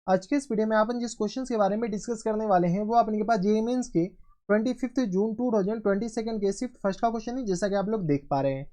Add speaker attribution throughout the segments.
Speaker 1: आज के इस वीडियो में अपन जिस क्वेश्चन के बारे में डिस्कस करने वाले हैं वो अपने के पास जेईई मेंस के 25 जून 2022 के शिफ्ट फर्स्ट का क्वेश्चन है, जैसा कि आप लोग देख पा रहे हैं।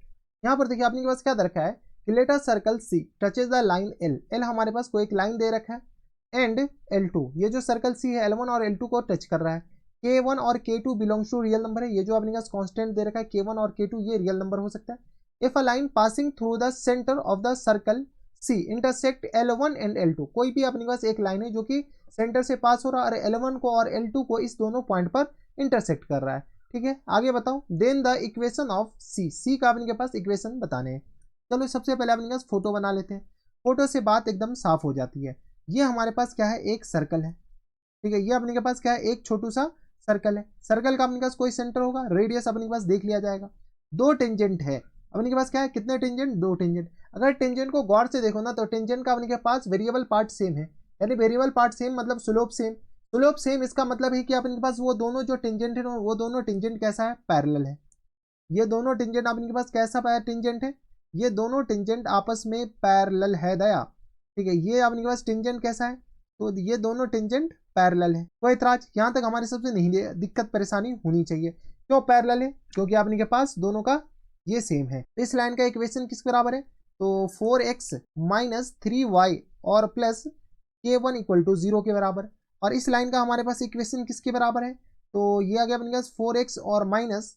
Speaker 1: यहाँ पर देखिए आपने के पास क्या दे रखा है कि let a circle C touches the line L. L हमारे पास कोई एक लाइन दे रखा है एंड L2, ये जो सर्कल सी है L1 और L2 को टच कर रहा है। K1 और K2 belongs to real number है। ये जो अपने पास कांस्टेंट दे रखा है K1 और K2 ये रियल नंबर हो सकता है। If a line passing through the centre of the circle C intersect L1 and L2, कोई भी अपने पास एक लाइन है जो कि सेंटर से पास हो रहा है और L1 को और L2 को इस दोनों पॉइंट पर इंटरसेक्ट कर रहा है। ठीक है, आगे बताओ। देन द इक्वेशन ऑफ सी, सी का अपने के पास इक्वेशन बताने हैं। चलो सबसे पहले अपने पास फोटो बना लेते हैं। फोटो से बात एकदम साफ हो जाती है। ये हमारे पास क्या है, एक सर्कल है। ठीक है, ये अपने के पास क्या है, एक छोटू सा सर्कल है। सर्कल का अपने पास कोई सेंटर होगा, रेडियस अपने के पास देख लिया जाएगा। दो टेंजेंट है अपने के पास, क्या है, कितने टेंजेंट, दो टेंजेंट। अगर टेंजेंट को गौर से देखो ना तो टेंजेंट का अपने के पास वेरिएबल पार्ट सेम है, यानी वेरिएबल पार्ट सेम मतलब स्लोप सेम। स्लोप सेम इसका मतलब है कि अपने के पास वो दोनों जो टेंजेंट है वो दोनों टेंजेंट कैसा है, पैरेलल है। ये दोनों टेंजेंट अपने के पास कैसा टेंजेंट है, ये दोनों टेंजेंट आपस में पैरेलल है दया। ठीक है, ये अपने के पास टेंजेंट कैसा है, तो ये दोनों टेंजेंट पैरेलल है। कोई इतराज यहाँ तक हमारे सबसे नहीं दिक्कत परेशानी होनी चाहिए। क्यों पैरेलल है, क्योंकि अपने के पास दोनों का ये सेम है। इस लाइन का इक्वेशन किस बराबर है, तो 4x माइनस 3y और प्लस k1 इक्वल टू 0 के बराबर। और इस लाइन का हमारे पास इक्वेशन किसके बराबर है, तो ये आ गया अपने पास 4x और माइनस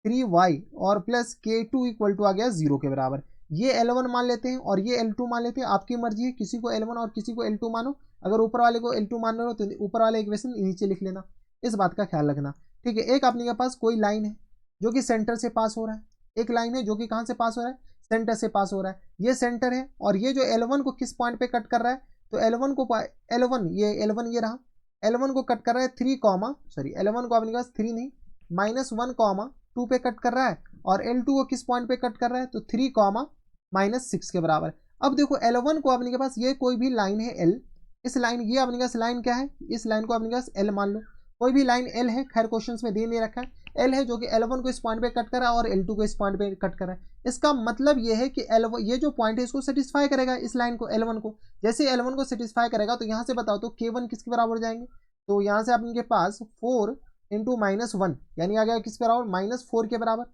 Speaker 1: 3y और प्लस k2 इक्वल टू आ गया 0 के बराबर। ये L1 मान लेते हैं और ये L2 मान लेते हैं, आपकी मर्जी है, किसी को L1 और किसी को L2 मानो। अगर ऊपर वाले को L2 मान रहे हो तो ऊपर वाले इक्वेशन नीचे लिख लेना, इस बात का ख्याल रखना। ठीक है, एक अपने के पास कोई लाइन है जो कि सेंटर से पास हो रहा है, एक लाइन है जो कि कहां से पास हो रहा है, सेंटर से पास हो रहा है। ये सेंटर है और ये जो L1 को किस पॉइंट पे कट कर रहा है, तो L1 ये रहा, L1 को कट कर रहा है 3 कॉमा, सॉरी L1 को अपने पास 3 नहीं -1 कॉमा 2 पे कट कर रहा है। और L2 को किस पॉइंट पे कट कर रहा है, तो 3 कॉमा -6 के बराबर। अब देखो L1 को अपने के पास ये कोई भी लाइन है L, इस लाइन, ये अपने पास लाइन क्या है, इस लाइन को अपने पास L मान लो। कोई भी लाइन L है, खैर क्वेश्चंस में दे नहीं रखा है, L है जो कि L1 को इस पॉइंट पे कट कर रहा है और L2 को इस पॉइंट पे कट कर रहा है। इसका मतलब ये है कि L1 ये जो पॉइंट है इसको सेटिस्फाई करेगा, इस लाइन को L1 को। जैसे L1 को सेटिस्फाई करेगा तो यहाँ से बताओ तो K1 किसके बराबर हो जाएंगे, तो यहाँ से आपके पास 4 इंटू -1 यानी आ गया किस बराबर, -4 के बराबर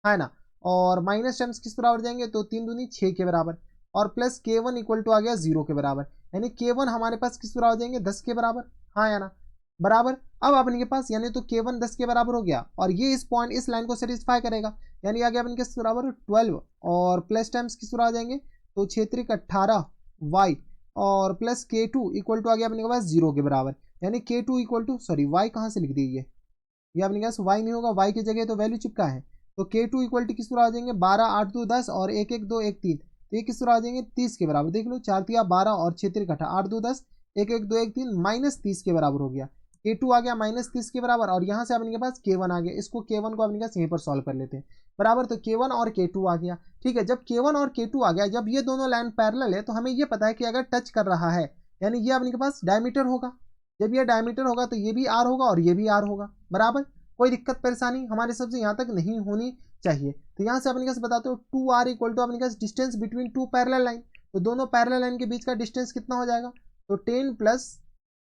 Speaker 1: है ना। और माइनस टर्म्स किस बराबर जाएंगे, तो 3 दूनी 6 के बराबर। और प्लस K1 इक्वल टू आ गया 0 के बराबर, यानी K1 हमारे पास किस बराबर जाएंगे, 10 के बराबर, हाँ या ना, बराबर। अब अपने के पास यानी तो K1 10 के बराबर हो गया और ये इस पॉइंट इस लाइन को सेटिस्फाई करेगा, यानी आ गया अपने किस बराबर 12। और प्लस टाइम्स किस बराबर जाएंगे, तो 6 18 y और प्लस K2 इक्वल टू आ गया अपने के पास 0 के बराबर, यानी K2 equal to, sorry y कहाँ से लिख दी, ये अपने पास y नहीं होगा, y की जगह तो वैल्यू चिपका है। तो K2 इक्वल टू किस तरह आ जाएंगे, 12 8 2 10 और 1 1 2 1 3, तो ये किस तरह आ जाएंगे 30 के बराबर। देख लो 4 3 12 और 6 3 8 2 10 1 1 2 1 3 -30 के बराबर हो गया। K2 आ गया -30 के बराबर और यहाँ से अपने के पास K1 आ गया। इसको K1 को अपने पास यहीं पर सॉल्व कर लेते हैं, बराबर। तो K1 और K2 आ गया। ठीक है, जब K1 और K2 आ गया, जब ये दोनों लाइन पैरेलल है तो हमें ये पता है कि अगर टच कर रहा है यानी ये अपने के पास डायमीटर होगा। जब ये डायमीटर होगा तो ये भी R होगा और ये भी R होगा, बराबर। कोई दिक्कत परेशानी हमारे सबसे यहाँ तक नहीं होनी चाहिए। तो यहाँ से अपने पास बताते हो 2r इक्वल टू अपने पास distance between two parallel line, तो दोनों पैरेलल लाइन के बीच का डिस्टेंस कितना हो जाएगा, तो 10 +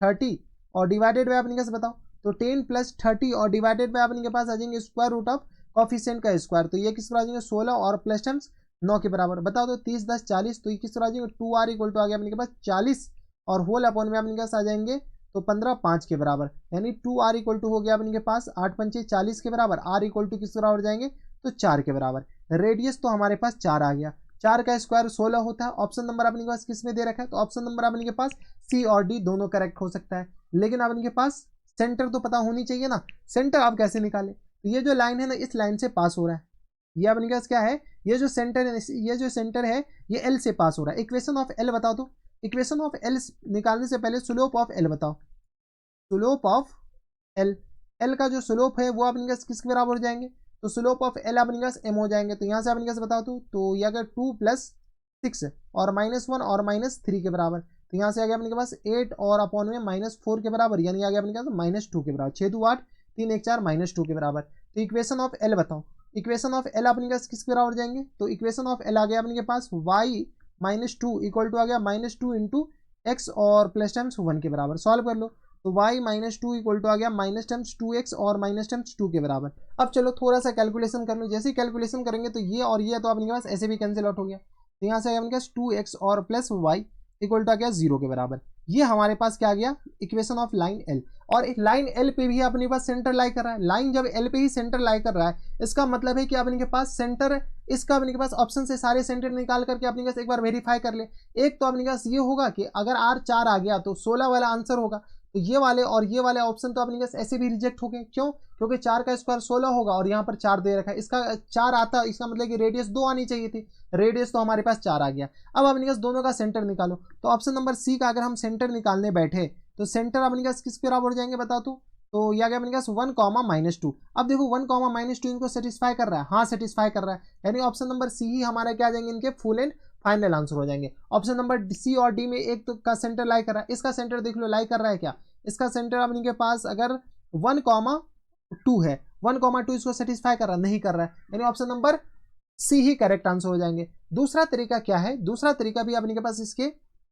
Speaker 1: 30 और डिवाइडेड बाय अपने पास बताओ, तो 10 + 30 और डिवाइडेड बाय अपने के पास आ जाएंगे स्क्वायर रूट ऑफ कॉफिशिएंट का स्क्वायर, तो ये किस पर आ जाएंगे 16 और प्लस टाइम्स 9 के बराबर। बताओ तो 30 10 40, तो ये किस पर आ जाएंगे 2r इक्वल टू आ गया अपने के पास 40 और होल अपॉन में अपने के पास आ जाएंगे तो 15 5 के बराबर, यानी 2r इक्वल टू हो गया अपने के पास 8 पंचे 40 के बराबर। r इक्वल टू किस बराबर जाएंगे, तो 4 के बराबर। रेडियस तो हमारे पास 4 आ गया, 4 का स्क्वायर 16 होता है। ऑप्शन नंबर अपने के पास किस में दे रखा है, तो ऑप्शन नंबर अपने के पास सी और डी दोनों करेक्ट हो सकता है, लेकिन अपने के पास सेंटर तो पता होनी चाहिए ना। सेंटर आप कैसे निकाले, तो ये जो लाइन है ना इस लाइन से पास हो रहा है, ये अपने पास क्या है, ये जो सेंटर है, ये जो सेंटर है ये एल से पास हो रहा है। इक्वेशन ऑफ एल बताओ, तो इक्वेशन ऑफ एल निकालने से पहले स्लोप ऑफ एल बताओ। स्लोप ऑफ एल, एल का जो स्लोप है वो अपने पास किसके बराबर हो जाएंगे, तो स्लोप ऑफ एल अपने पास एम हो जाएंगे। तो यहाँ से अपने पास बताओ तो ये अगर 2 + 6 और -1 और -3 के बराबर, तो यहाँ से आ गया अपने के पास 8 और अपॉन में -4 के बराबर, यानी आ गया अपने पास -2 के बराबर। 6 2 8 3 1 4 -2 के बराबर। तो इक्वेशन ऑफ एल बताओ, इक्वेशन ऑफ एल अपने पास किसके बराबर जाएंगे, तो इक्वेशन ऑफ एल आ गया अपने के पास y -2 इक्वल टू आ गया -2 इंटू एक्स और प्लस टाइम्स 1 के बराबर। सॉल्व कर लो तो y minus two equal to आ गया माइनस टाइम्स 2x और माइनस टाइम्स 2 के बराबर। अब चलो थोड़ा सा कैलकुलेशन कर लो, जैसे ही कैलकुलेशन करेंगे तो ये और ये तो अपने पास ऐसे भी कैंसिल आउट हो गया, तो यहाँ से अपने पास 2x और प्लस y इक्वल टू आ गया 0 के बराबर। ये हमारे पास क्या आ गया, इक्वेशन ऑफ लाइन एल। और लाइन एल पे भी अपने पास सेंटर लाई कर रहा है। लाइन जब एल पे ही सेंटर लाई कर रहा है, इसका मतलब है कि अपने के पास सेंटर, इसका अपने के पास ऑप्शन से सारे सेंटर निकाल करके अपने पास एक बार वेरीफाई कर ले। एक तो अपने पास ये होगा कि अगर आर 4 आ गया तो 16 वाला आंसर होगा, तो ये वाले और ये वाले ऑप्शन तो अपने पास ऐसे भी रिजेक्ट हो गए। क्यों? क्योंकि 4 का स्क्वायर 16 होगा और यहाँ पर 4 दे रखा है, इसका 4 आता, इसका मतलब कि रेडियस 2 आनी चाहिए थी, रेडियस तो हमारे पास 4 आ गया। अब अपने पास दोनों का सेंटर निकालो, तो ऑप्शन नंबर सी का अगर हम सेंटर निकालने बैठे तो सेंटर अपने पास किस बराबर हो जाएंगे बता तो ये आ गया अपने पास 1 कॉमा माइनस 2। अब देखो 1 कॉमा माइनस 2 इनको सेटिस्फाई कर रहा है, हाँ सेटिस्फाई कर रहा है, यानी ऑप्शन नंबर सी ही हमारा क्या आ जाएंगे, इनके फुल एंड फाइनल आंसर हो जाएंगे। ऑप्शन नंबर सी और डी में एक तो का सेंटर लाई कर रहा है, इसका सेंटर देख लो लाई कर रहा है क्या, इसका सेंटर अपने के पास अगर 1 कॉमा 2 है, 1 कॉमा 2 इसको सेटिस्फाई कर रहा है, नहीं कर रहा है, यानी ऑप्शन नंबर सी ही करेक्ट आंसर हो जाएंगे। दूसरा तरीका क्या है, दूसरा तरीका भी अपने के पास इसके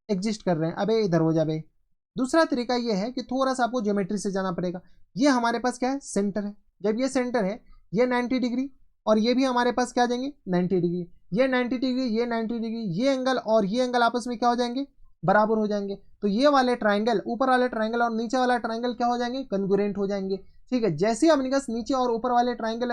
Speaker 1: एग्जिस्ट कर रहे हैं। अबे इधर हो जाए, दूसरा तरीका ये है कि थोड़ा सा आपको ज्योमेट्री से जाना पड़ेगा। ये हमारे पास क्या है, सेंटर है। जब ये सेंटर है, ये 90 डिग्री और ये भी हमारे पास क्या आ जाएंगे 90 डिग्री, ये 90 डिग्री, ये 90 डिग्री, ये एंगल और ये एंगल आपस में क्या हो जाएंगे, बराबर हो जाएंगे। तो ये वाले ट्राइंगल, ऊपर वाले ट्राइंगल और नीचे वाला ट्राइंगल क्या हो जाएंगे, कन्ग्रुएंट हो जाएंगे। ठीक है, जैसे अपने पास नीचे और ऊपर वाले ट्राइंगल,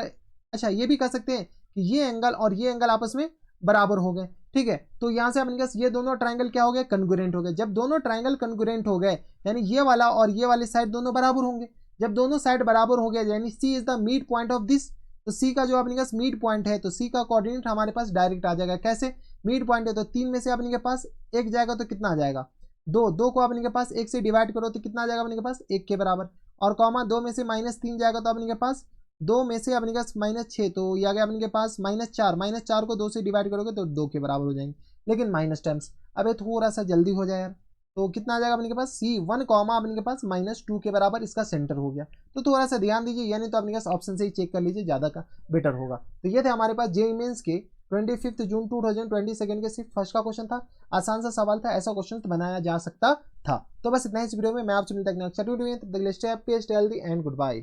Speaker 1: अच्छा ये भी कह सकते हैं कि ये एंगल और ये एंगल आपस में बराबर हो गए। ठीक है, तो यहां से अपने पास ये दोनों ट्राइंगल क्या हो गए, कन्ग्रुएंट हो गए। जब दोनों ट्राइंगल कन्ग्रुएंट हो गए यानी ये वाला और ये वाली साइड दोनों बराबर होंगे। जब दोनों साइड बराबर हो गए यानी C is the mid point of this, तो सी का जो अपने पास मिड पॉइंट है, तो सी का कोऑर्डिनेट हमारे पास डायरेक्ट आ जाएगा। कैसे, मिड पॉइंट है तो 3 में से अपने के पास 1 जाएगा तो कितना आ जाएगा 2, 2 को अपने के पास 1 से डिवाइड करो तो कितना आ जाएगा अपने के पास 1 के बराबर, और कॉमा 2 में से -3 जाएगा तो अपने के पास 2 में से अपने पास -6, तो ये आ गया अपने के पास -4, -4 को 2 से डिवाइड करोगे तो 2 के बराबर हो जाएंगे, लेकिन माइनस टाइम्स। अब थोड़ा सा जल्दी हो जाए यार, तो कितना आ जाएगा अपने के पास सी 1 कॉमा अपने के पास -2 के बराबर इसका सेंटर हो गया। तो थोड़ा सा ध्यान दीजिए, यानी तो अपने पास ऑप्शन से ही चेक कर लीजिए, ज़्यादा का बेटर होगा। तो ये थे हमारे पास जेईई मेंस के 25 जून 2022 के सिर्फ फर्स्ट का क्वेश्चन था। आसान सा सवाल था, ऐसा क्वेश्चन तो बनाया जा सकता था। तो बस इतना ही इस वीडियो में, मैं आपसे मिलता हूं नेक्स्ट वीडियो में, तब तक के लिए stay happy, stay healthy and good bye.